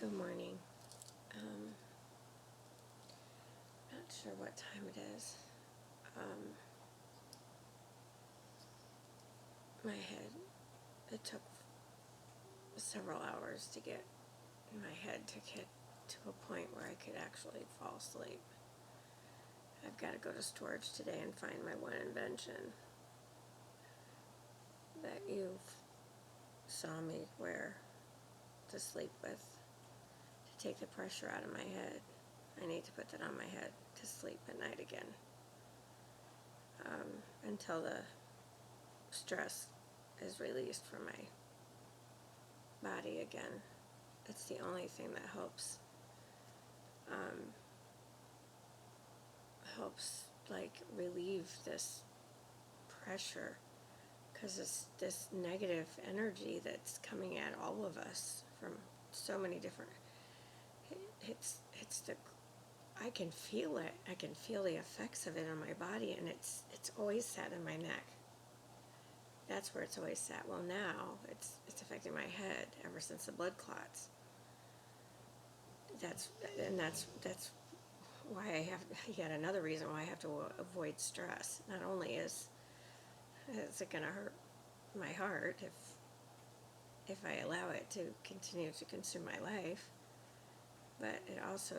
Good morning. Um, Not sure what time it is. My head, it took several hours to get my head to get to a point where I could actually fall asleep. I've got to go to storage today and find my one invention that you saw me wear to sleep with to take the pressure out of my head. I need to put that on my head to sleep at night again until the stress is released from my body again. It's the only thing that helps like relieve this pressure, because it's this negative energy that's coming at all of us from so many different it's the I can feel it. I can feel the effects of it on my body, and it's always sat in my neck. That's where it's always sat. Well, now it's affecting my head ever since the blood clots. That's why I have yet another reason why I have to avoid stress. Not only is it going to hurt my heart if I allow it to continue to consume my life, but it also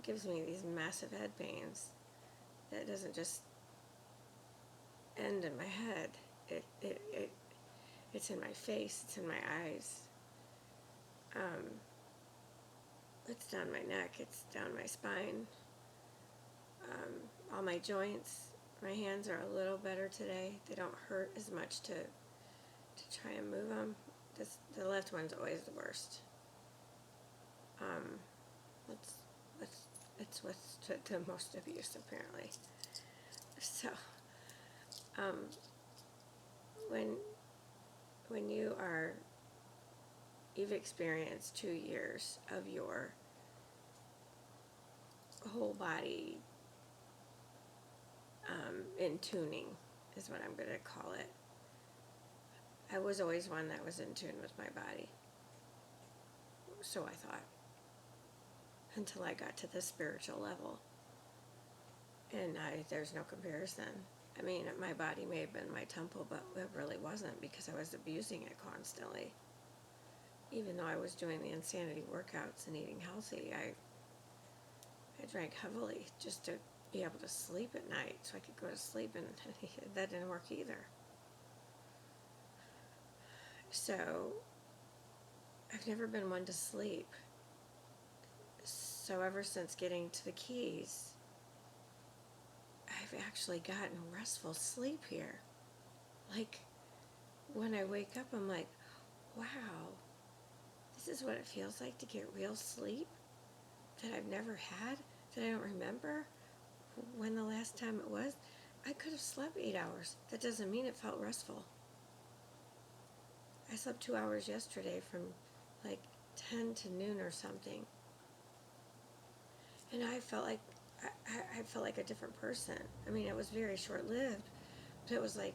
gives me these massive head pains that doesn't just end in my head. It's in my face. It's in my eyes. It's down my neck. It's down my spine. All my joints. My hands are a little better today. They don't hurt as much to try and move them. The left one's always the worst. It's what's the most abuse, apparently. So, when you've experienced 2 years of your whole body in tuning, is what I'm going to call it. I was always one that was in tune with my body. So I thought. Until I got to the spiritual level. And there's no comparison. I mean, my body may have been my temple, but it really wasn't, because I was abusing it constantly. Even though I was doing the insanity workouts and eating healthy, I drank heavily just to be able to sleep at night, so I could go to sleep, and that didn't work either. So I've never been one to sleep. So ever since getting to the Keys, I've actually gotten restful sleep here. Like, when I wake up, I'm like, wow, this is what it feels like to get real sleep that I've never had, that I don't remember when the last time it was. I could have slept 8 hours. That doesn't mean it felt restful. I slept 2 hours yesterday from like 10 to noon or something. And I felt like I felt like a different person. I mean, it was very short-lived, but it was like,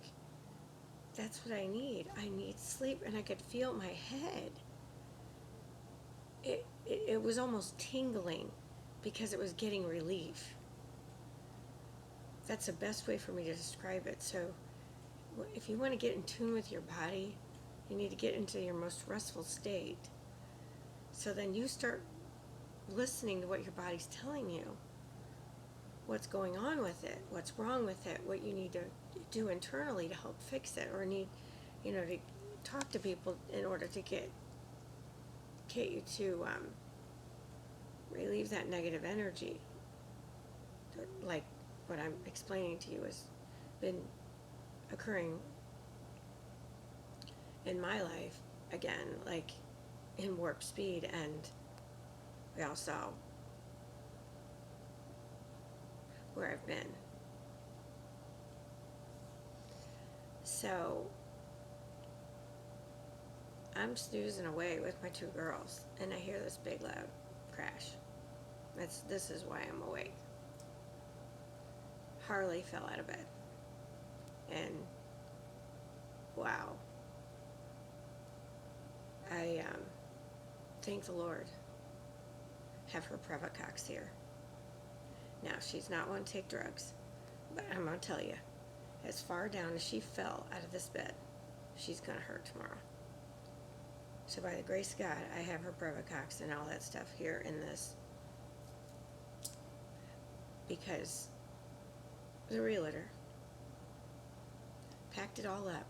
that's what I need. I need sleep, and I could feel my head. It was almost tingling because it was getting relief. That's the best way for me to describe it. So if you want to get in tune with your body, you need to get into your most restful state. So then you start listening to what your body's telling you. What's going on with it, what's wrong with it, what you need to do internally to help fix it, or need, to talk to people in order to get you to relieve that negative energy. Like what I'm explaining to you has been occurring in my life again, like in warp speed, and we all saw where I've been. So I'm snoozing away with my 2 girls, and I hear this big loud crash. This is why I'm awake. Harley fell out of bed, and wow, thank the Lord, have her Prevacox here. Now, she's not one to take drugs, but I'm going to tell you, as far down as she fell out of this bed, she's going to hurt tomorrow. So by the grace of God, I have her Prevacox and all that stuff here in this, because the realtor packed it all up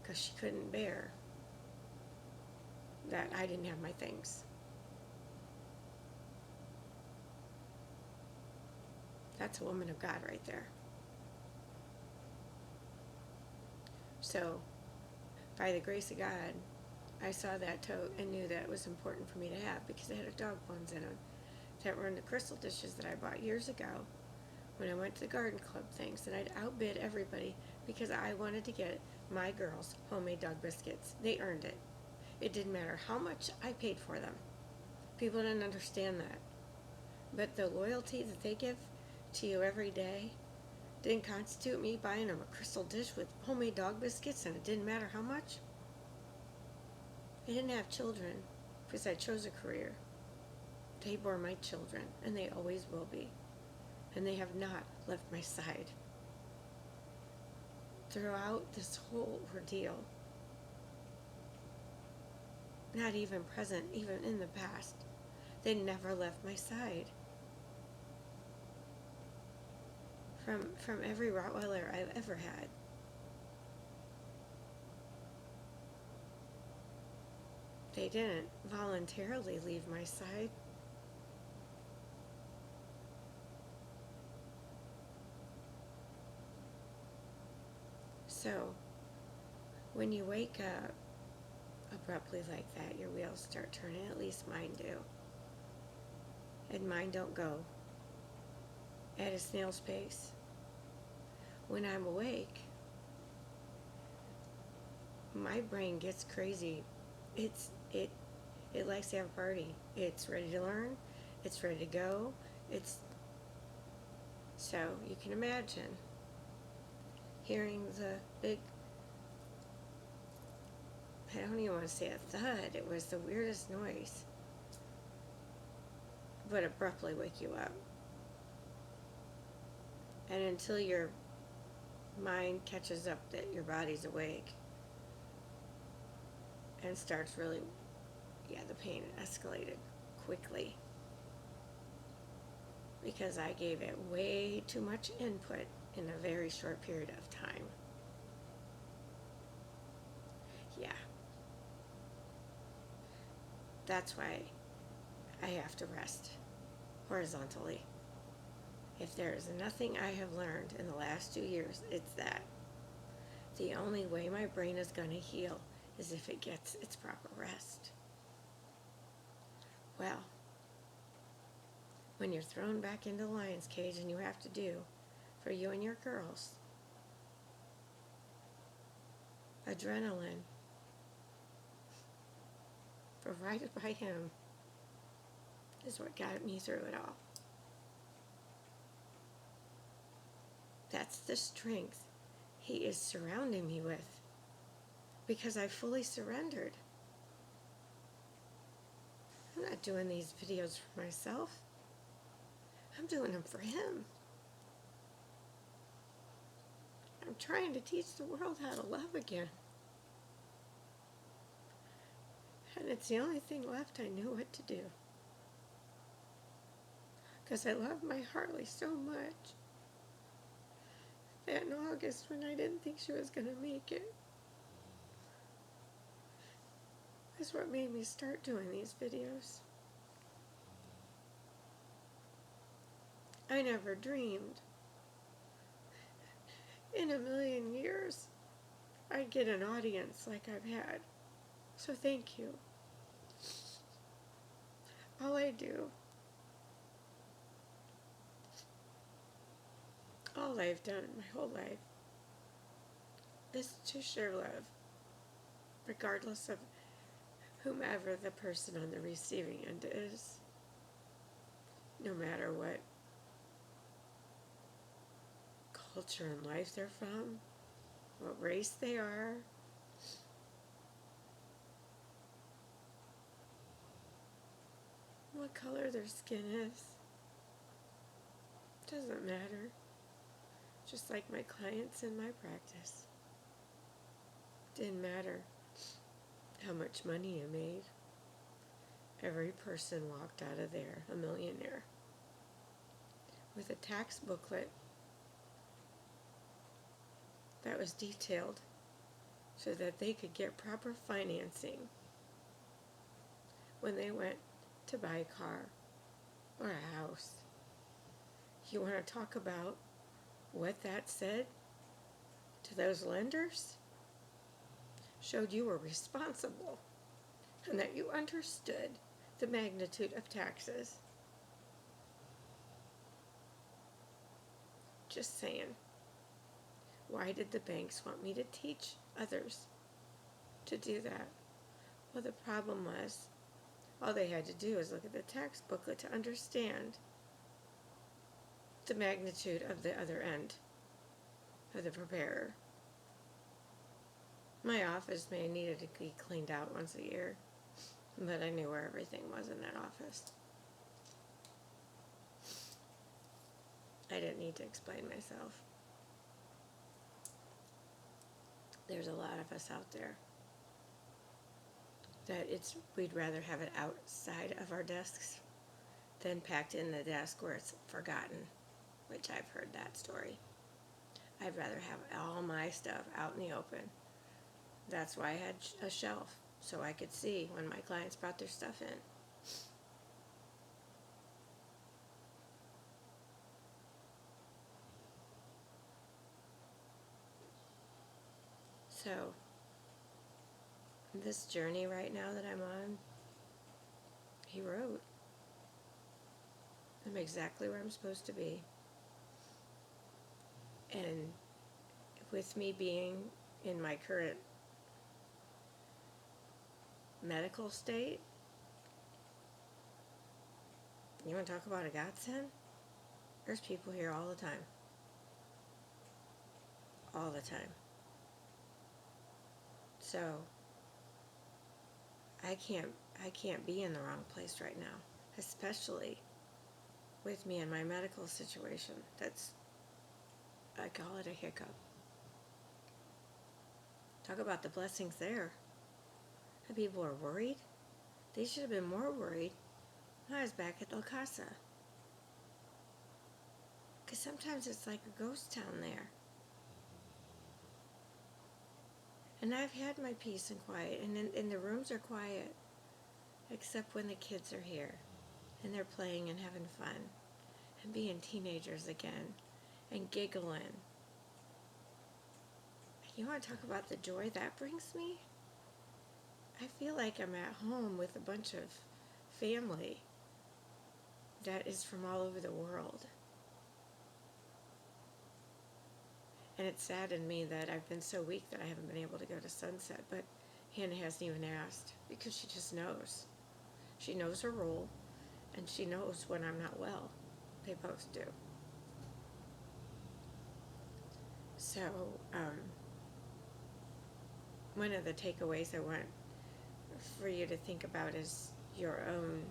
because she couldn't bear that I didn't have my things. That's a woman of God right there. So, by the grace of God, I saw that tote and knew that it was important for me to have because it had dog bones in them that were in the crystal dishes that I bought years ago when I went to the garden club things, and I'd outbid everybody because I wanted to get my girls homemade dog biscuits. They earned it. It didn't matter how much I paid for them. People didn't understand that. But the loyalty that they give to you every day didn't constitute me buying them a crystal dish with homemade dog biscuits, and it didn't matter how much. I didn't have children because I chose a career. They bore my children, and they always will be. And they have not left my side throughout this whole ordeal. Not even present, even in the past. They never left my side. From every Rottweiler I've ever had. They didn't voluntarily leave my side. So, when you wake up abruptly like that, your wheels start turning. At least mine do. And mine don't go at a snail's pace. When I'm awake, my brain gets crazy. It likes to have a party. It's ready to learn. It's ready to go. So you can imagine hearing the big, I don't even want to say a thud. It was the weirdest noise. But abruptly wake you up. And until your mind catches up that your body's awake and starts really, the pain escalated quickly because I gave it way too much input in a very short period of time. Yeah. That's why I have to rest horizontally. If there is nothing I have learned in the last 2 years, it's that the only way my brain is going to heal is if it gets its proper rest. Well, when you're thrown back into the lion's cage and you have to do for you and your girls, adrenaline provided by him is what got me through it all. That's the strength he is surrounding me with because I fully surrendered. I'm not doing these videos for myself. I'm doing them for him. I'm trying to teach the world how to love again. And it's the only thing left I knew what to do. Because I love my Harley so much that in August, when I didn't think she was going to make it, is what made me start doing these videos. I never dreamed in a million years I'd get an audience like I've had. So thank you. All I do, all I've done my whole life is to share love, regardless of whomever the person on the receiving end is, no matter what culture and life they're from, what race they are. what color their skin is. Doesn't matter. Just like my clients in my practice. Didn't matter how much money you made. Every person walked out of there a millionaire with a tax booklet that was detailed so that they could get proper financing when they went to buy a car or a house. You want to talk about what that said to those lenders? Showed you were responsible and that you understood the magnitude of taxes. Just saying. Why did the banks want me to teach others to do that? Well, the problem was, all they had to do was look at the tax booklet to understand the magnitude of the other end of the preparer. My office may needed to be cleaned out once a year, but I knew where everything was in that office. I didn't need to explain myself. There's a lot of us out there that we'd rather have it outside of our desks than packed in the desk where it's forgotten, which I've heard that story. I'd rather have all my stuff out in the open. That's why I had a shelf, so I could see when my clients brought their stuff in. So, this journey right now that I'm on, he wrote, I'm exactly where I'm supposed to be. And with me being in my current medical state, you want to talk about a godsend? There's people here all the time. All the time. So, I can't be in the wrong place right now, especially with me and my medical situation. I call it a hiccup. Talk about the blessings there. And people are worried. They should have been more worried when I was back at La Casa. Because sometimes it's like a ghost town there. And I've had my peace and quiet, and the rooms are quiet, except when the kids are here, and they're playing and having fun, and being teenagers again, and giggling. You want to talk about the joy that brings me? I feel like I'm at home with a bunch of family that is from all over the world. And it saddened me that I've been so weak that I haven't been able to go to Sunset, but Hannah hasn't even asked because she just knows. She knows her role, and she knows when I'm not well. They both do. So, one of the takeaways I want for you to think about is your own,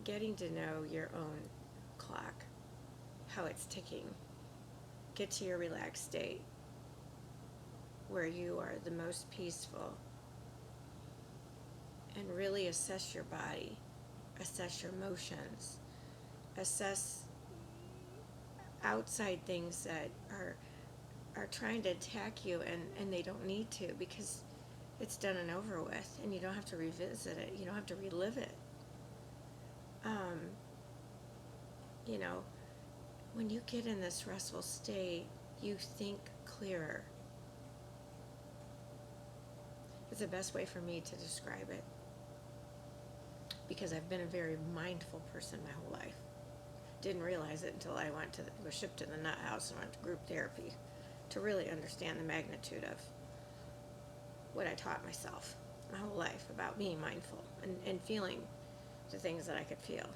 getting to know your own clock, how it's ticking. Get to your relaxed state where you are the most peaceful, and really assess your body, assess your emotions, assess outside things that are trying to attack you, and they don't need to, because it's done and over with, and you don't have to revisit it. You don't have to relive it. When you get in this restful state, you think clearer. It's the best way for me to describe it, because I've been a very mindful person my whole life. Didn't realize it until I was shipped to the nut house and went to group therapy to really understand the magnitude of what I taught myself my whole life about being mindful and feeling the things that I could feel.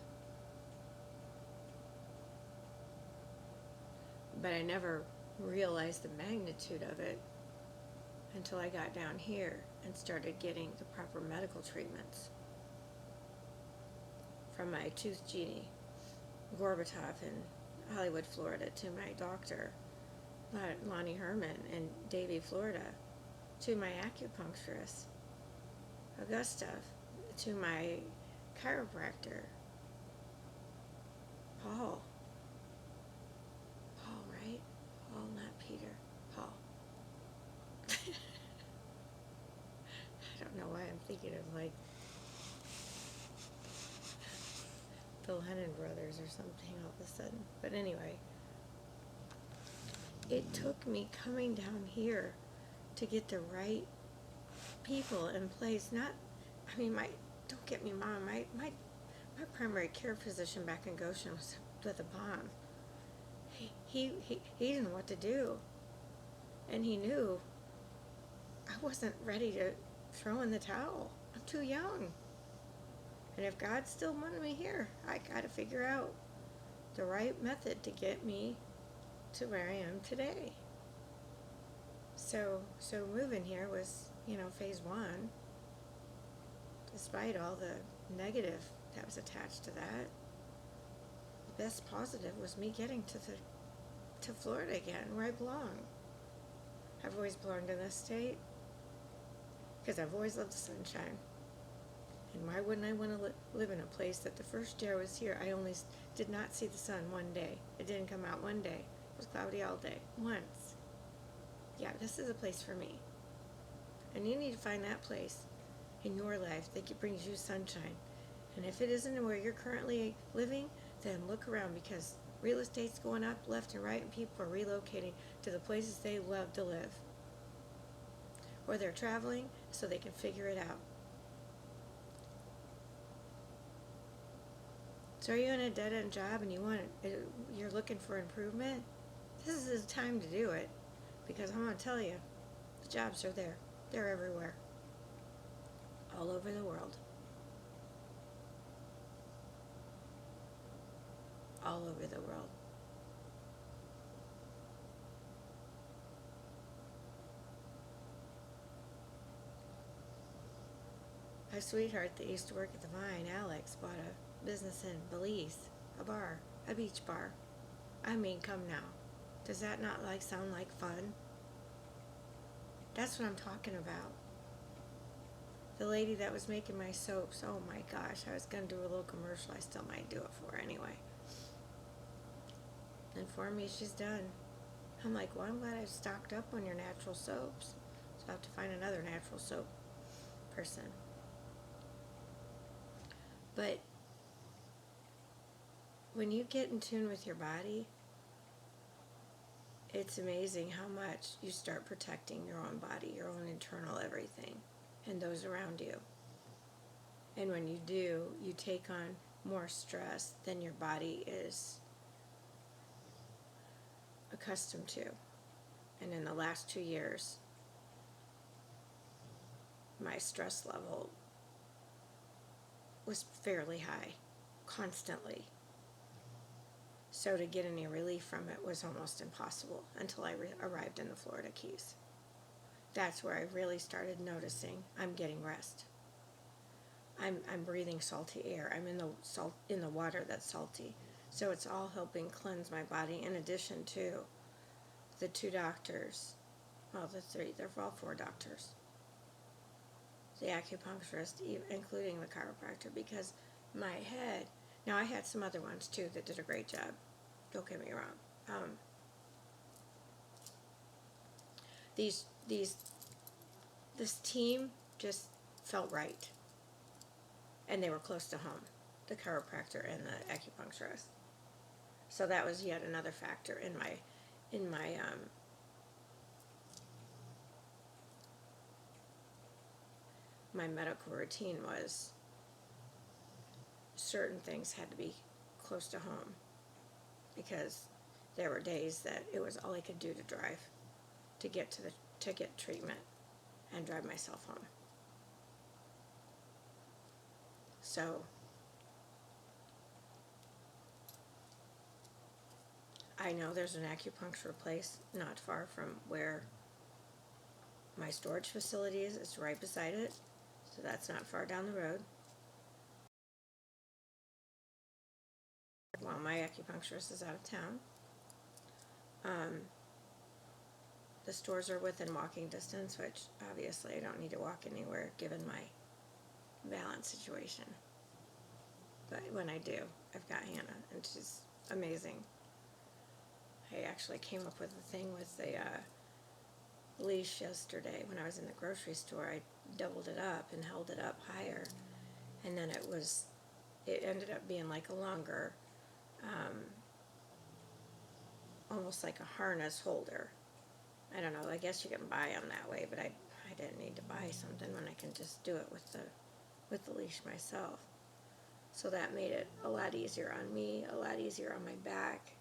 But I never realized the magnitude of it until I got down here and started getting the proper medical treatments from my tooth genie, Gorbatov in Hollywood, Florida, to my doctor, Lonnie Herman in Davie, Florida, to my acupuncturist, Augusta, to my chiropractor, Paul. Paul, right? Paul, not Peter. Paul. I don't know why I'm thinking of like the Lennon brothers or something all of a sudden. But anyway, it took me coming down here to get the right people in place. Not, I mean, don't get me wrong, my primary care physician back in Goshen was with a bomb. He didn't know what to do. And he knew I wasn't ready to throw in the towel. I'm too young. And if God still wanted me here, I got to figure out the right method to get me to where I am today. So moving here was, phase one. Despite all the negative that was attached to that, the best positive was me getting to Florida again, where I belong. I've always belonged in this state because I've always loved the sunshine. And why wouldn't I want to live in a place that the first year I was here, I only did not see the sun one day. It didn't come out one day. It was cloudy all day. Once. Yeah, this is a place for me. And you need to find that place in your life that brings you sunshine. And if it isn't where you're currently living, then look around, because real estate's going up left and right and people are relocating to the places they love to live. Or they're traveling so they can figure it out. So are you in a dead-end job and you're looking for improvement? This is the time to do it, because I'm going to tell you, the jobs are there. They're everywhere. All over the world. All over the world. My sweetheart that used to work at the Vine, Alex, bought a business in Belize, a bar, a beach bar. I mean, come now. Does that not sound like fun? That's what I'm talking about. The lady that was making my soaps, oh my gosh, I was going to do a little commercial. I still might do it for her anyway. Informed me she's done. I'm like, well, I'm glad I've stocked up on your natural soaps. So I have to find another natural soap person. But when you get in tune with your body, it's amazing how much you start protecting your own body, your own internal everything, and those around you. And when you do, you take on more stress than your body is accustomed to. And in the last 2 years, my stress level was fairly high, constantly. So to get any relief from it was almost impossible until I arrived in the Florida Keys. That's where I really started noticing I'm getting rest. I'm breathing salty air. I'm in the water that's salty. So it's all helping cleanse my body, in addition to the 2 doctors, well, the 3, they're all 4 doctors. The acupuncturist, including the chiropractor, because my head, now I had some other ones too that did a great job. Don't get me wrong. This team just felt right. And they were close to home, the chiropractor and the acupuncturist. So that was yet another factor in my medical routine. Was certain things had to be close to home, because there were days that it was all I could do to drive to get treatment and drive myself home. So I know there's an acupuncture place not far from where my my storage facility is. It's right beside it, so that's not far down the road. While my acupuncturist is out of town. The stores are within walking distance, which obviously I don't need to walk anywhere given my balance situation. But when I do, I've got Hannah, and she's amazing. I actually came up with a thing with the leash yesterday when I was in the grocery store. I doubled it up and held it up higher, and then it ended up being like a longer, almost like a harness holder. I don't know, I guess you can buy them that way, but I didn't need to buy something when I can just do it with the leash myself. So that made it a lot easier on me, a lot easier on my back,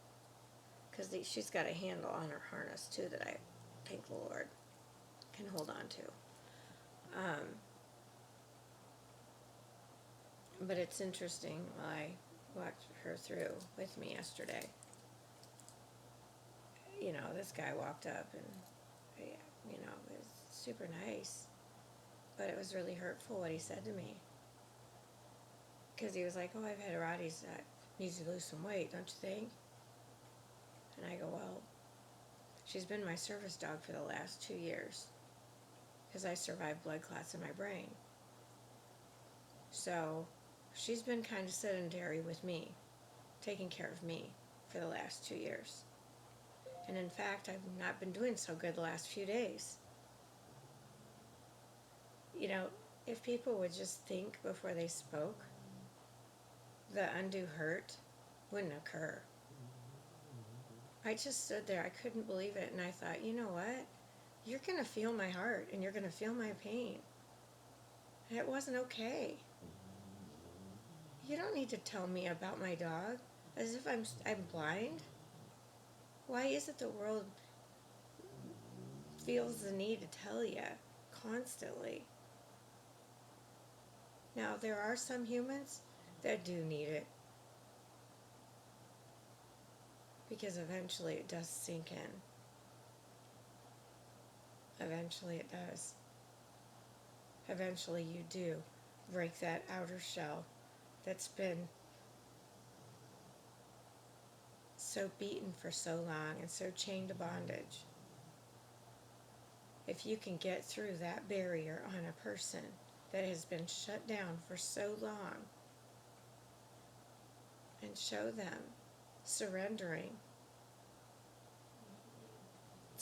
because she's got a handle on her harness too that I, thank the Lord, can hold on to. But it's interesting, I walked her through with me yesterday. You know, this guy walked up and, you know, it was super nice, but it was really hurtful what he said to me. Because he was like, oh, I've had Roddy's that needs to lose some weight, don't you think? And I go, well, she's been my service dog for the last 2 years because I survived blood clots in my brain. So she's been kind of sedentary with me, taking care of me for the last 2 years. And in fact, I've not been doing so good the last few days. You know, if people would just think before they spoke, the undue hurt wouldn't occur. I just stood there, I couldn't believe it, and I thought, you know what? You're going to feel my heart, and you're going to feel my pain. And it wasn't okay. You don't need to tell me about my dog as if I'm blind. Why is it the world feels the need to tell you constantly? Now, there are some humans that do need it, because eventually it does sink in. Eventually it does. Eventually you do break that outer shell that's been so beaten for so long and so chained to bondage. If you can get through that barrier on a person that has been shut down for so long and show them surrendering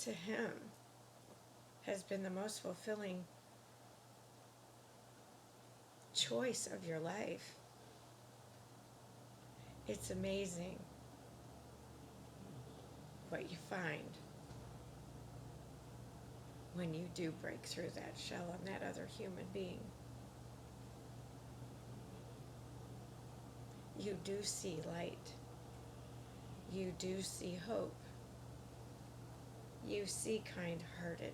to Him has been the most fulfilling choice of your life. It's amazing what you find when you do break through that shell on that other human being. You do see light. You do see hope. You see kind-hearted.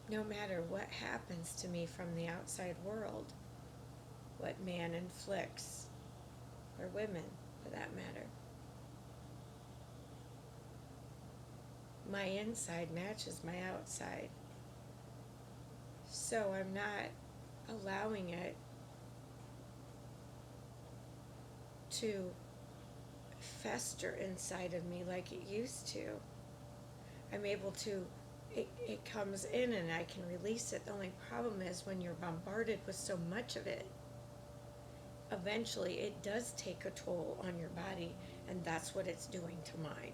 No matter what happens to me from the outside world, what man inflicts, or women for that matter, my inside matches my outside. So I'm not allowing it to fester inside of me like it used to. I'm able to, it comes in and I can release it. The only problem is when you're bombarded with so much of it, eventually it does take a toll on your body, and that's what it's doing to mine.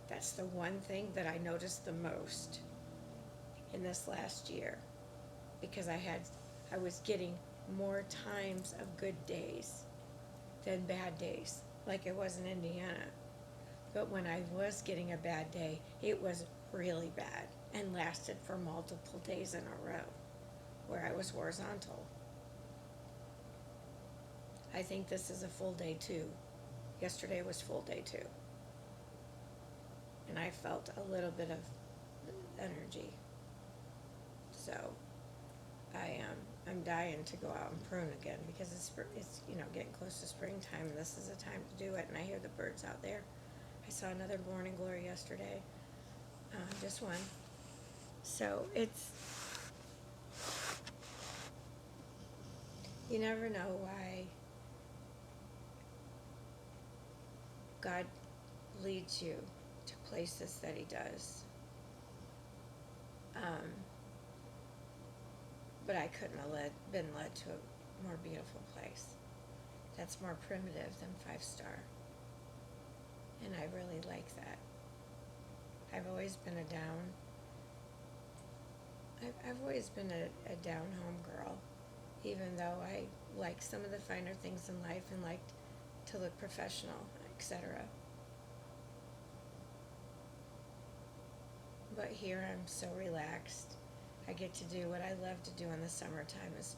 That's the one thing that I noticed the most in this last year, because I was getting more times of good days than bad days, like it was in Indiana. But when I was getting a bad day, it was really bad and lasted for multiple days in a row, where I was horizontal. I think this is a full day 2. Yesterday was full day 2. And I felt a little bit of energy. So I'm dying to go out and prune again, because it's getting close to springtime, and this is the time to do it. And I hear the birds out there. I saw another Born in Glory yesterday, just one. So you never know why God leads you to places that He does. But I couldn't have been led to a more beautiful place. That's more primitive than 5-star. And I really like that. I've always been I've always been a down home girl, even though I like some of the finer things in life and liked to look professional, etc. But here I'm so relaxed. I get to do what I love to do in the summertime, is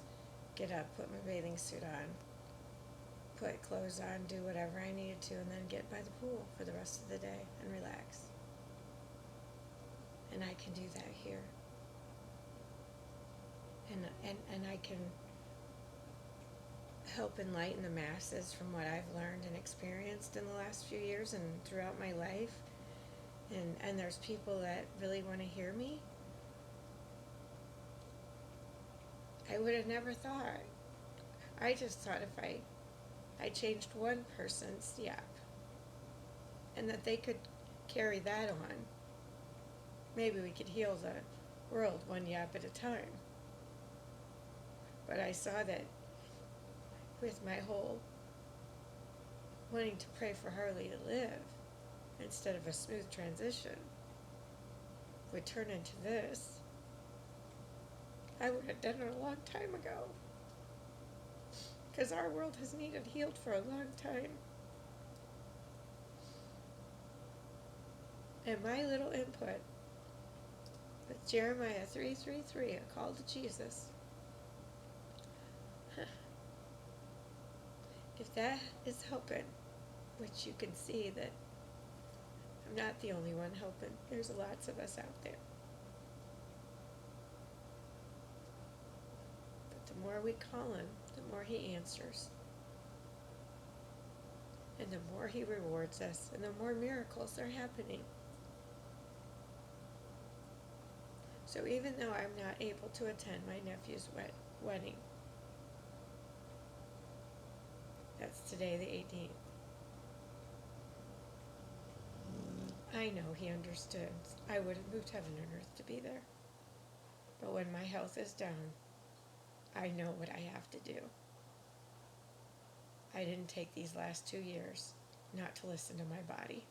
get up, put my bathing suit on, put clothes on, do whatever I needed to, and then get by the pool for the rest of the day and relax. And I can do that here. And I can help enlighten the masses from what I've learned and experienced in the last few years and throughout my life. And there's people that really want to hear me. I would have never thought. I just thought if I changed one person's yap and that they could carry that on, maybe we could heal the world one yap at a time. But I saw that with my whole wanting to pray for Harley to live instead of a smooth transition would turn into this. I would have done it a long time ago. Because our world has needed healed for a long time. And my little input with Jeremiah 3:3, a call to Jesus. If that is helping, which you can see that I'm not the only one helping, there's lots of us out there. But the more we call Him, the more He answers. And the more He rewards us, and the more miracles are happening. So even though I'm not able to attend my nephew's wedding, that's today the 18th, I know He understood. I would have moved heaven and earth to be there. But when my health is down, I know what I have to do. I didn't take these last 2 years not to listen to my body.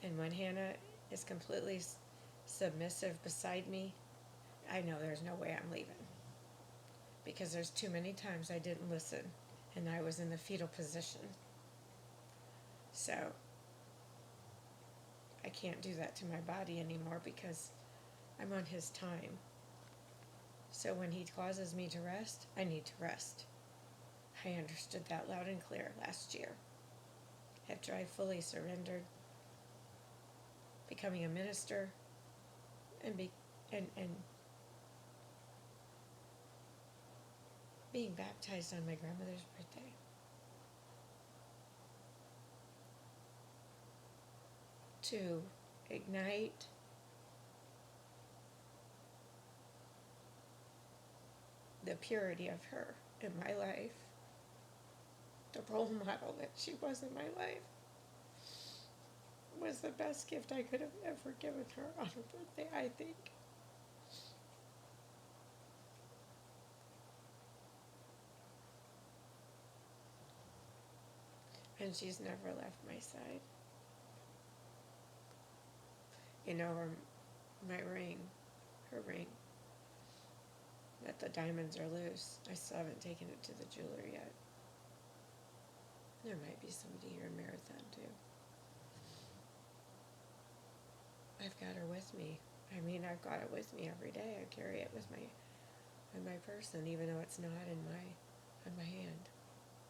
And when Hannah is completely submissive beside me, I know there's no way I'm leaving. Because there's too many times I didn't listen and I was in the fetal position. So I can't do that to my body anymore because I'm on His time. So when He causes me to rest, I need to rest. I understood that loud and clear last year, after I fully surrendered, becoming a minister, and being baptized on my grandmother's birthday. To ignite the purity of her in my life, the role model that she was in my life, was the best gift I could have ever given her on her birthday, I think. And she's never left my side. You know, my ring, her ring, that the diamonds are loose. I still haven't taken it to the jeweler yet. There might be somebody here in Marathon too. I've got her with me. I mean, I've got it with me every day. I carry it with in my person, even though it's not on my hand.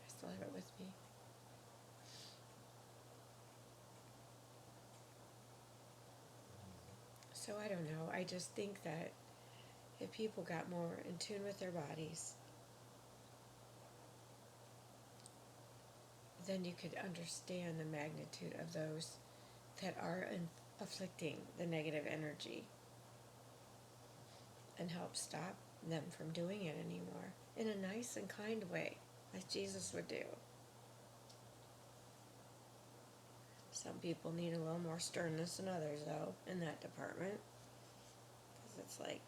I still have it with me. So I don't know. I just think that if people got more in tune with their bodies, then you could understand the magnitude of those that are afflicting the negative energy and help stop them from doing it anymore in a nice and kind way, like Jesus would do. Some people need a little more sternness than others, though, in that department, because it's like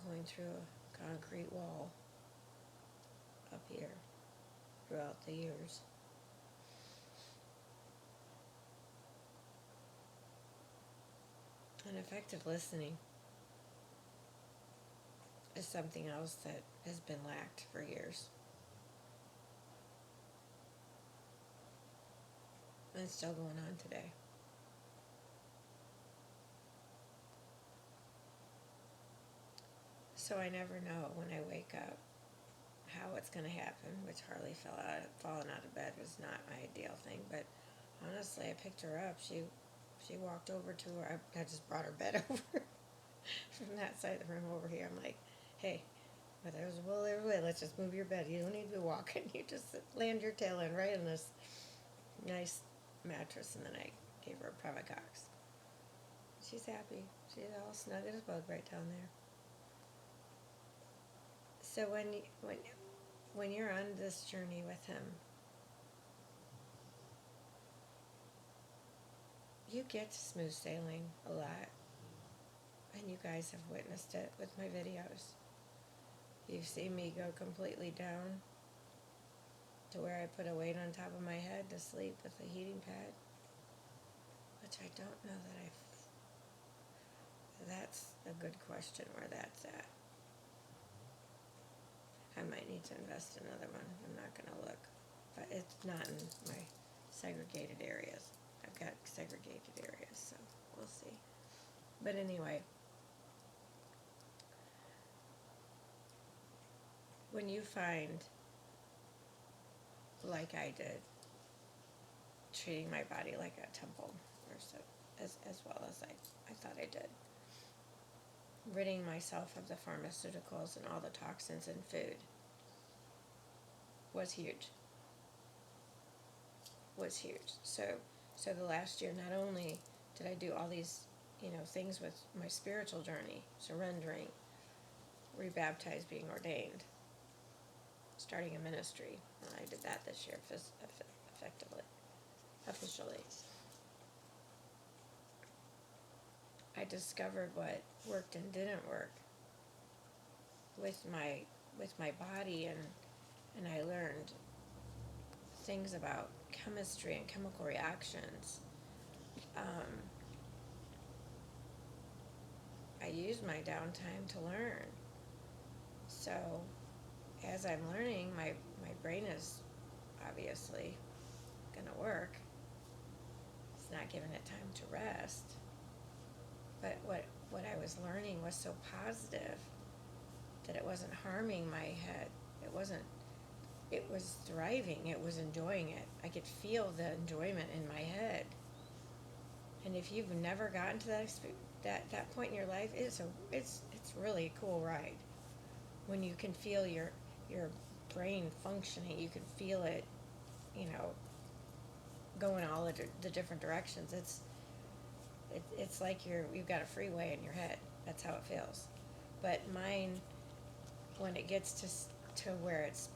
going through a concrete wall up here throughout the years. And effective listening is something else that has been lacked for years. And it's still going on today. So I never know when I wake up how it's going to happen, which Harley falling out of bed was not my ideal thing, but honestly, I picked her up. She walked over to her. I just brought her bed over from that side of the room over here. I'm like, hey, but there's a will every way. Let's just move your bed. You don't need to be walking. You just land your tail in right in this nice mattress, and then I gave her a Pravacox. She's happy. She's all snug as a bug right down there. So when you're on this journey with him, you get to smooth sailing a lot, and you guys have witnessed it with my videos. You've seen me go completely down to where I put a weight on top of my head to sleep with a heating pad, which I don't know that that's a good question where that's at. I might need to invest in another one. I'm not going to look, but it's not in my segregated areas. I've got segregated areas, so we'll see. But anyway, when you find, like I did, treating my body like a temple, or so, as well as I thought I did, ridding myself of the pharmaceuticals and all the toxins in food was huge. So the last year, not only did I do all these, things with my spiritual journey, surrendering, rebaptized, being ordained, starting a ministry. I did that this year officially. I discovered what worked and didn't work with my body, and I learned things about chemistry and chemical reactions. I used my downtime to learn. So as I'm learning, my brain is obviously going to work. It's not giving it time to rest. But what I was learning was so positive that it wasn't harming my head. It was thriving. It was enjoying it. I could feel the enjoyment in my head. And if you've never gotten to that point in your life, it's really a cool ride. When you can feel your brain functioning, you can feel it, going all the different directions. It's like you've got a freeway in your head. That's how it feels. But mine, when it gets to where it's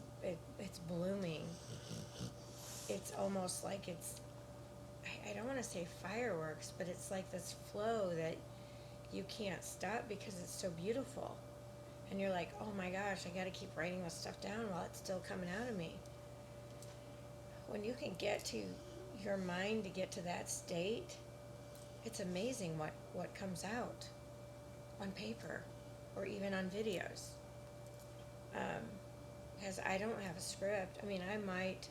blooming, it's almost like I don't want to say fireworks, but it's like this flow that you can't stop because it's so beautiful. And you're like, oh my gosh, I got to keep writing this stuff down while it's still coming out of me. When you can get to your mind to get to that state, it's amazing what comes out on paper or even on videos. Because I don't have a script. I mean, I might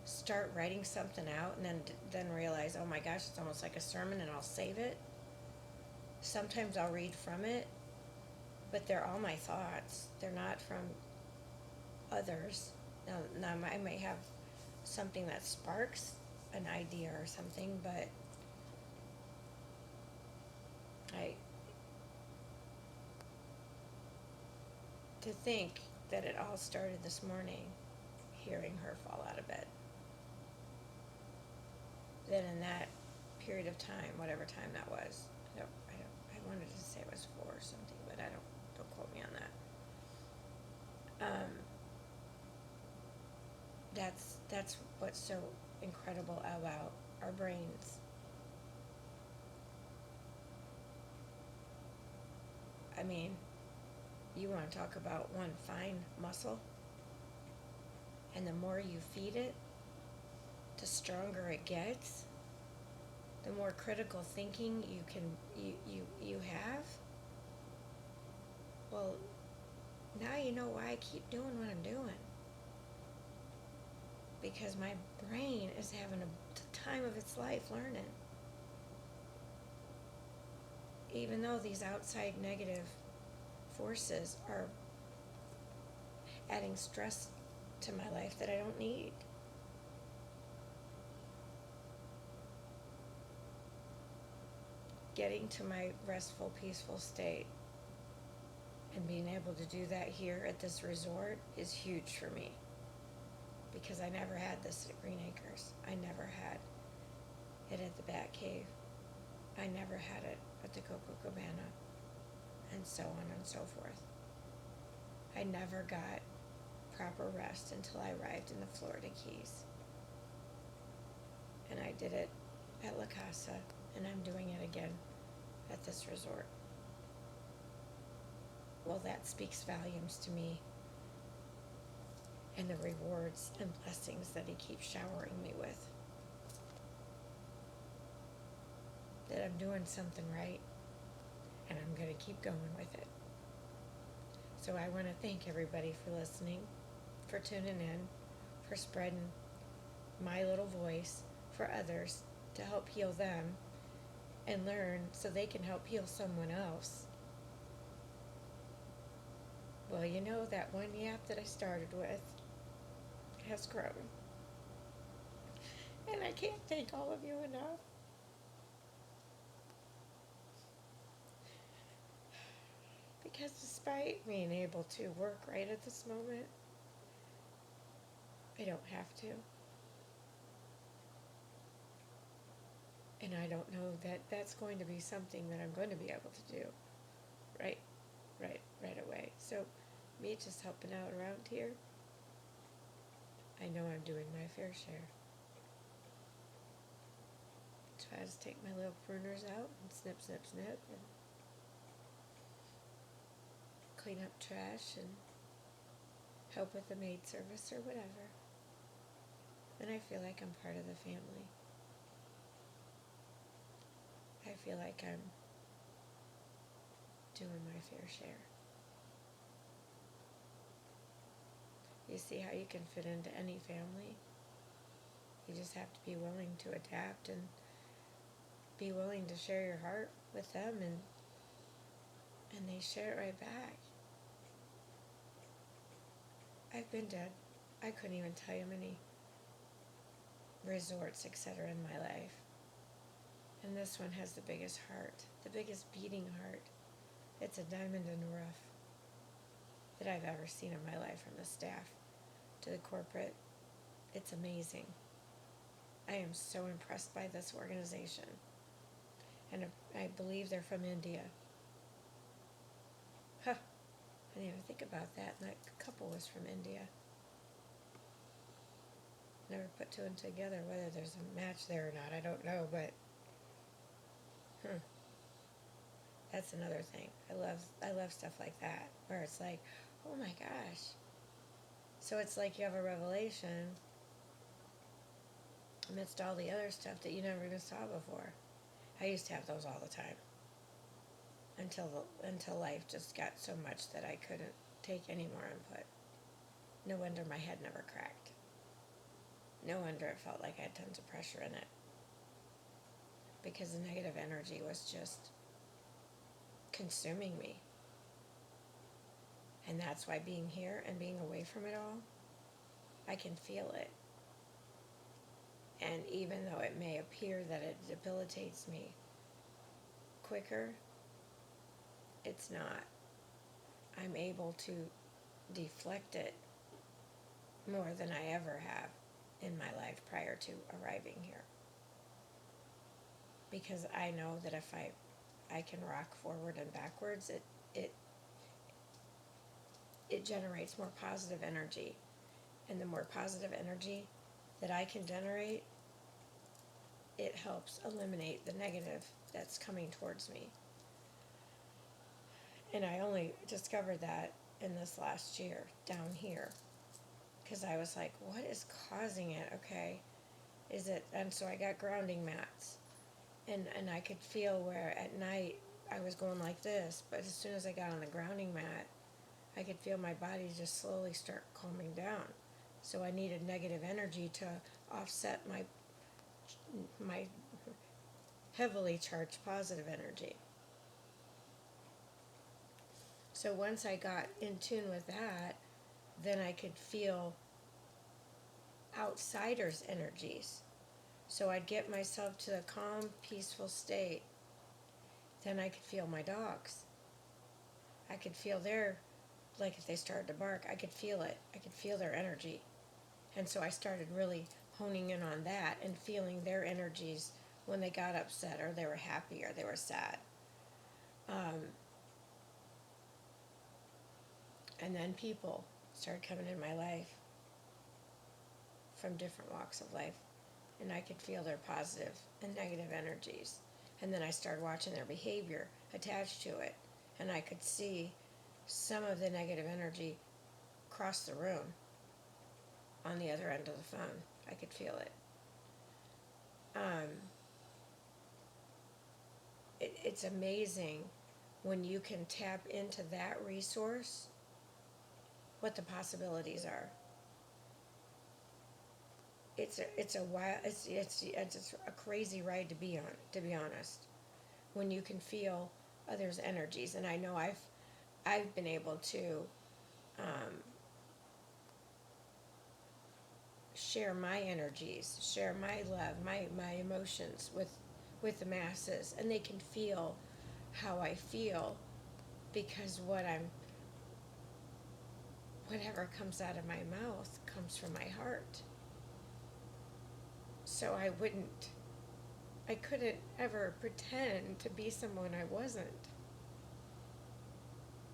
start writing something out and then realize, oh my gosh, it's almost like a sermon, and I'll save it. Sometimes I'll read from it, but they're all my thoughts. They're not from others. Now I may have something that sparks an idea or something, but to think that it all started this morning, hearing her fall out of bed. that in that period of time, whatever time that was, I wanted to say it was 4 or something, but don't quote me on that. That's what's so incredible about our brains. I mean, you want to talk about one fine muscle, and the more you feed it, the stronger it gets, the more critical thinking you have. Well, now you know why I keep doing what I'm doing. Because my brain is having the time of its life learning. Even though these outside negative forces are adding stress to my life that I don't need. Getting to my restful, peaceful state and being able to do that here at this resort is huge for me. Because I never had this at Green Acres. I never had it at the Bat Cave. I never had it at the Copacabana, and so on and so forth. I never got proper rest until I arrived in the Florida Keys. And I did it at La Casa, and I'm doing it again at this resort. Well, that speaks volumes to me, and the rewards and blessings that he keeps showering me with. That I'm doing something right, and I'm going to keep going with it. So I want to thank everybody for listening, for tuning in, for spreading my little voice for others to help heal them and learn so they can help heal someone else. Well, you know, that one yap that I started with has grown. And I can't thank all of you enough. Because despite being able to work right at this moment, I don't have to. And I don't know that that's going to be something that I'm going to be able to do right away. So me just helping out around here, I know I'm doing my fair share. Try to take my little pruners out and snip, and clean up trash and help with the maid service or whatever. Then I feel like I'm part of the family. I feel like I'm doing my fair share. You see how you can fit into any family? You just have to be willing to adapt and be willing to share your heart with them, and they share it right back. I've been dead. I couldn't even tell you how many resorts, etc. in my life. And this one has the biggest heart, the biggest beating heart. It's a diamond in the rough that I've ever seen in my life, from the staff to the corporate. It's amazing. I am so impressed by this organization. And I believe they're from India. Huh. I didn't even think about that. And that couple was from India. Never put two and together. Whether there's a match there or not, I don't know, but that's another thing. I love stuff like that, where it's like, oh my gosh. So it's like you have a revelation amidst all the other stuff that you never even saw before. I used to have those all the time. Until life just got so much that I couldn't take any more input. No wonder my head never cracked. No wonder it felt like I had tons of pressure in it. Because the negative energy was just consuming me. And that's why being here and being away from it all, I can feel it. And even though it may appear that it debilitates me quicker, it's not. I'm able to deflect it more than I ever have in my life prior to arriving here. because I know that if I can rock forward and backwards, it it generates more positive energy. And the more positive energy that I can generate, it helps eliminate the negative that's coming towards me. And I only discovered that in this last year down here, because I was like, what is causing it? Okay, is it? And so I got grounding mats, and I could feel where at night I was going like this, but as soon as I got on the grounding mat, I could feel my body just slowly start calming down. So I needed negative energy to offset my heavily charged positive energy. So once I got in tune with that, then I could feel outsiders' energies. So I'd get myself to a calm, peaceful state. Then I could feel my dogs. I could feel like if they started to bark, I could feel it. I could feel their energy. And so I started really honing in on that and feeling their energies when they got upset or they were happy or they were sad. And then people started coming in my life from different walks of life, and I could feel their positive and negative energies. And then I started watching their behavior attached to it, and I could see some of the negative energy cross the room on the other end of the phone. I could feel it. It's amazing when you can tap into that resource, what the possibilities are. It's a wild, it's a crazy ride to be on, to be honest, when you can feel others' energies. And I know I've been able to share my energies, share my love, my emotions with the masses, and they can feel how I feel, because whatever comes out of my mouth comes from my heart. So I couldn't ever pretend to be someone I wasn't.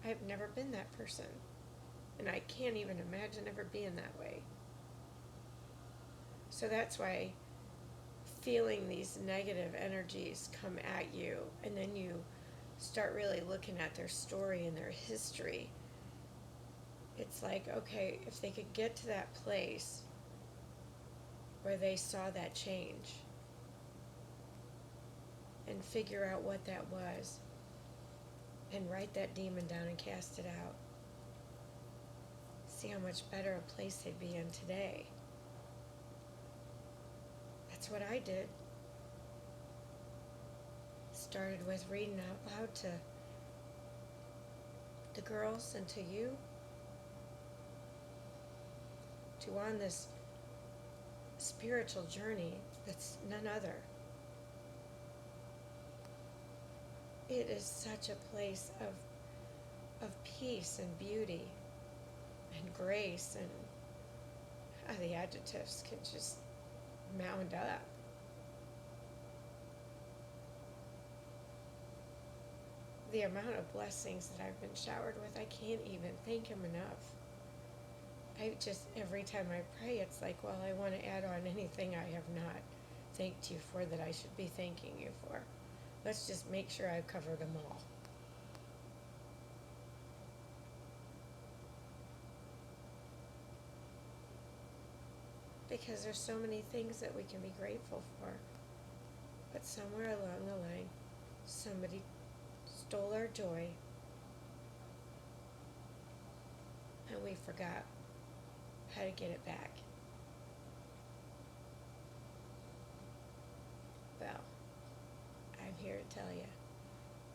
I've never been that person, and I can't even imagine ever being that way. So that's why feeling these negative energies come at you, and then you start really looking at their story and their history. It's like, okay, if they could get to that place where they saw that change and figure out what that was and write that demon down and cast it out, see how much better a place they'd be in today. That's what I did. Started with reading out loud to the girls and to you, to on this spiritual journey that's none other. It is such a place of peace and beauty and grace, and the adjectives can just mound up. The amount of blessings that I've been showered with, I can't even thank him enough. Every time I pray, it's like, well, I want to add on anything I have not thanked you for that I should be thanking you for. Let's just make sure I've covered them all. Because there's so many things that we can be grateful for. But somewhere along the line, somebody stole our joy, and we forgot how to get it back. Well, I'm here to tell you,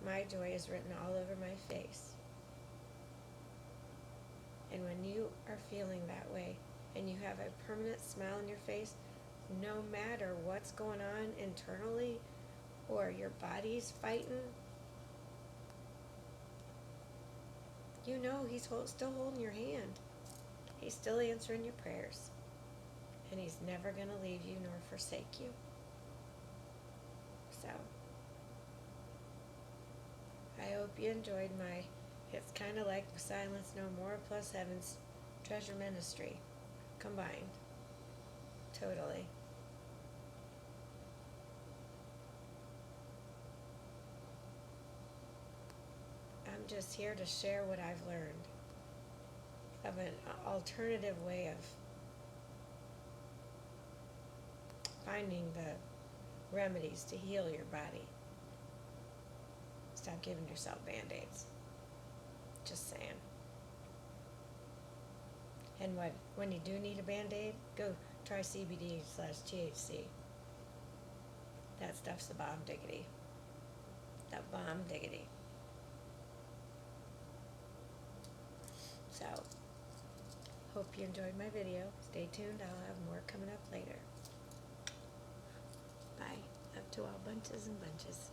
my joy is written all over my face. And when you are feeling that way, and you have a permanent smile on your face, no matter what's going on internally or your body's fighting, you know he's still holding your hand. He's still answering your prayers. And he's never going to leave you nor forsake you. So you enjoyed my It's Kind of Like Silence No More plus Heaven's Treasure Ministry combined. Totally. I'm just here to share what I've learned of an alternative way of finding the remedies to heal your body. Stop giving yourself band-aids. Just saying. And when you do need a band-aid, go try CBD/THC. That stuff's the bomb diggity. That bomb diggity. So, hope you enjoyed my video. Stay tuned. I'll have more coming up later. Bye. Up to all bunches and bunches.